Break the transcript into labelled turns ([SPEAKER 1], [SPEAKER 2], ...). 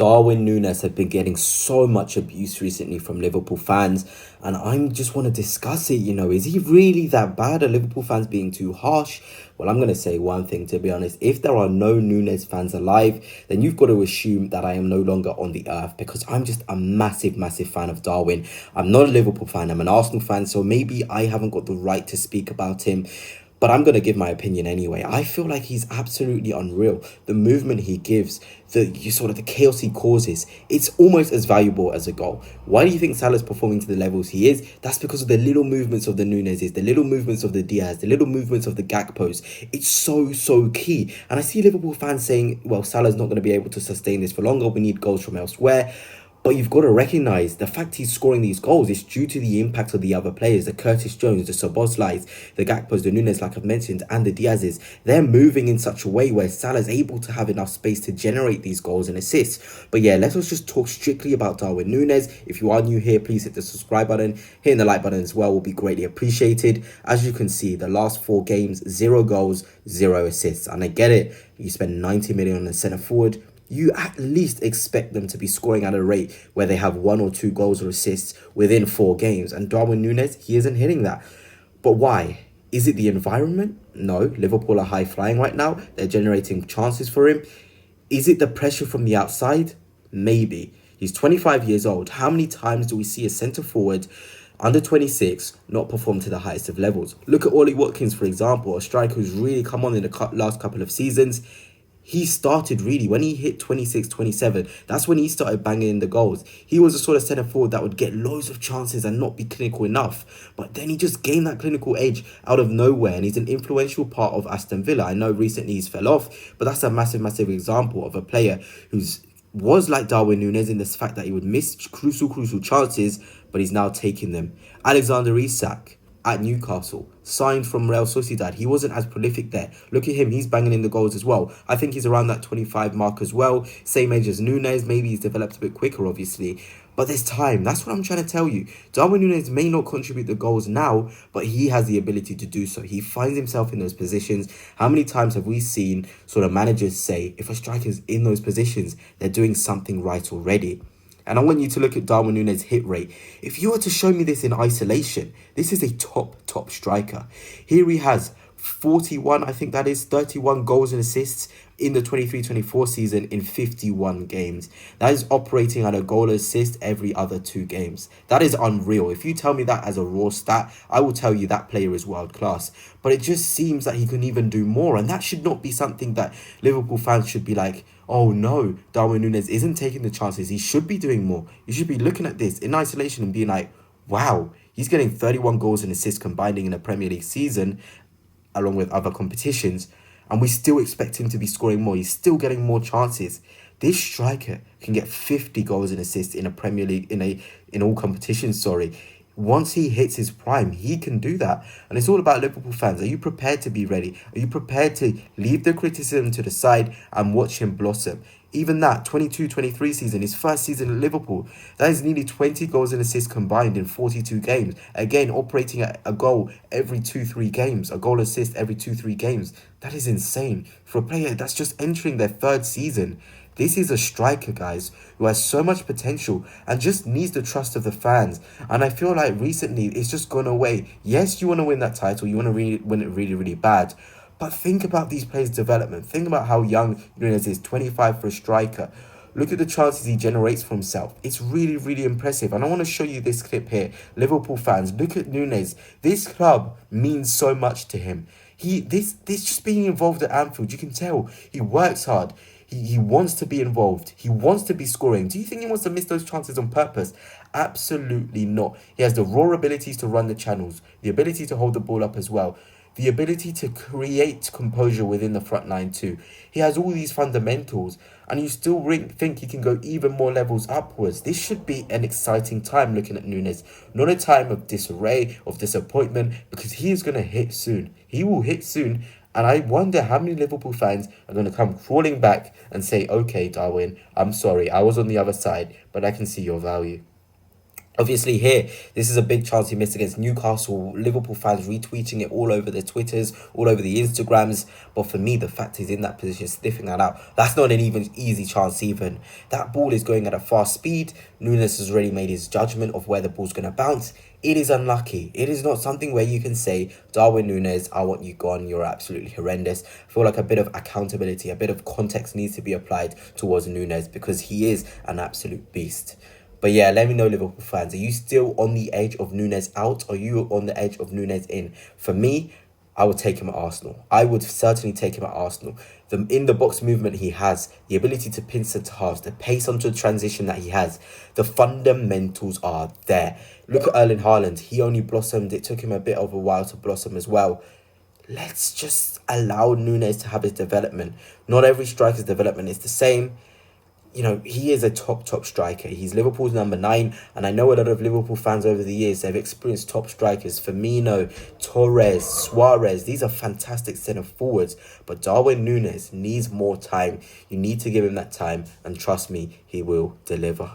[SPEAKER 1] Darwin Nunez have been getting so much abuse recently from Liverpool fans, and I just want to discuss it. Is he really that bad? Are Liverpool fans being too harsh? Well, I'm going to say one thing, to be honest. If there are no Nunez fans alive, then you've got to assume that I am no longer on the earth, because I'm just a massive, massive fan of Darwin. I'm not a Liverpool fan, I'm an Arsenal fan, so maybe I haven't got the right to speak about him. But I'm going to give my opinion anyway. I feel like he's absolutely unreal. The movement he gives, the chaos he causes, it's almost as valuable as a goal. Why do you think Salah's performing to the levels he is? That's because of the little movements of the Nunez's, the little movements of the Diaz, the little movements of the Gakpos. It's so, so key. And I see Liverpool fans saying, well, Salah's not going to be able to sustain this for longer. We need goals from elsewhere. But you've got to recognise the fact he's scoring these goals is due to the impact of the other players, the Curtis Jones, the Szoboszlais, the Gakpos, the Nunes, like I've mentioned, and the Diazes. They're moving in such a way where Salah's able to have enough space to generate these goals and assists. But yeah, let us just talk strictly about Darwin Nunez. If you are new here, please hit the subscribe button. Hitting the like button as well will be greatly appreciated. As you can see, the last 4 games, 0 goals, 0 assists. And I get it, you spend 90 million on a centre forward, you at least expect them to be scoring at a rate where they have 1 or 2 goals or assists within 4 games. And Darwin Nunez, he isn't hitting that. But why? Is it the environment? No, Liverpool are high flying right now. They're generating chances for him. Is it the pressure from the outside? Maybe. He's 25 years old. How many times do we see a centre forward under 26 not perform to the highest of levels? Look at Ollie Watkins, for example, a striker who's really come on in the last couple of seasons. He started really when he hit 26, 27. That's when he started banging in the goals. He was a sort of centre forward that would get loads of chances and not be clinical enough. But then he just gained that clinical edge out of nowhere, and he's an influential part of Aston Villa. I know recently he's fell off, but that's a massive, massive example of a player who's was like Darwin Nunez in this fact that he would miss crucial chances, but he's now taking them. Alexander Isak at Newcastle, signed from Real Sociedad. He wasn't as prolific there. Look at him, he's banging in the goals as well. I think he's around that 25 mark as well. Same age as Nunez, maybe he's developed a bit quicker, obviously. But there's time, that's what I'm trying to tell you. Darwin Nunez may not contribute the goals now, but he has the ability to do so. He finds himself in those positions. How many times have we seen sort of managers say, if a striker's in those positions, they're doing something right already? And I want you to look at Darwin Nunez' hit rate. If you were to show me this in isolation, this is a top striker. Here he has 41, I think that is, 31 goals and assists in the 23-24 season in 51 games. That is operating at a goal assist every other 2 games. That is unreal. If you tell me that as a raw stat, I will tell you that player is world class. But it just seems that he can even do more, and that should not be something that Liverpool fans should be like, oh no, Darwin Nunez isn't taking the chances. He should be doing more. You should be looking at this in isolation and being like, wow, he's getting 31 goals and assists combining in a Premier League season along with other competitions, and we still expect him to be scoring more. He's still getting more chances. This striker can get 50 goals and assists in a Premier League, in all competitions, sorry. Once he hits his prime, he can do that. And it's all about Liverpool fans. Are you prepared to be ready? Are you prepared to leave the criticism to the side and watch him blossom? Even that 22-23 season, his first season at Liverpool, that is nearly 20 goals and assists combined in 42 games. Again, operating at a goal every 2-3 games, a goal assist every 2-3 games. That is insane for a player that's just entering their 3rd season. This is a striker, guys, who has so much potential and just needs the trust of the fans. And I feel like recently it's just gone away. Yes, you want to win that title. You want to win it really, really bad. But think about these players' development. Think about how young Nunez is, 25 for a striker. Look at the chances he generates for himself. It's really, really impressive. And I want to show you this clip here. Liverpool fans, look at Nunez. This club means so much to him. This just being involved at Anfield, you can tell he works hard. He wants to be involved. He wants to be scoring. Do you think he wants to miss those chances on purpose? Absolutely not. He has the raw abilities to run the channels, the ability to hold the ball up as well, the ability to create composure within the front line too. He has all these fundamentals, and you still think he can go even more levels upwards. This should be an exciting time looking at Nunez, not a time of disarray, of disappointment, because he is going to hit soon. He will hit soon. And I wonder how many Liverpool fans are going to come crawling back and say, okay, Darwin, I'm sorry, I was on the other side, but I can see your value. Obviously, here, this is a big chance he missed against Newcastle. Liverpool fans retweeting it all over their Twitters, all over the Instagrams. But for me, the fact he's in that position, sniffing that out, that's not an even easy chance even. That ball is going at a fast speed. Nunez has already made his judgment of where the ball's going to bounce. It is unlucky. It is not something where you can say, Darwin Nunez, I want you gone. You're absolutely horrendous. I feel like a bit of accountability, a bit of context needs to be applied towards Nunez because he is an absolute beast. But yeah, let me know, Liverpool fans. Are you still on the edge of Nunez out? Or are you on the edge of Nunez in? For me, I would take him at Arsenal. I would certainly take him at Arsenal. The in the box movement he has, the ability to pin centre halves, the pace onto the transition that he has, the fundamentals are there. Look at Erling Haaland. He only blossomed. It took him a bit of a while to blossom as well. Let's just allow Nunez to have his development. Not every striker's development is the same. You know, he is a top striker. He's Liverpool's number 9. And I know a lot of Liverpool fans over the years, they've experienced top strikers. Firmino, Torres, Suarez. These are fantastic centre forwards. But Darwin Nunez needs more time. You need to give him that time. And trust me, he will deliver.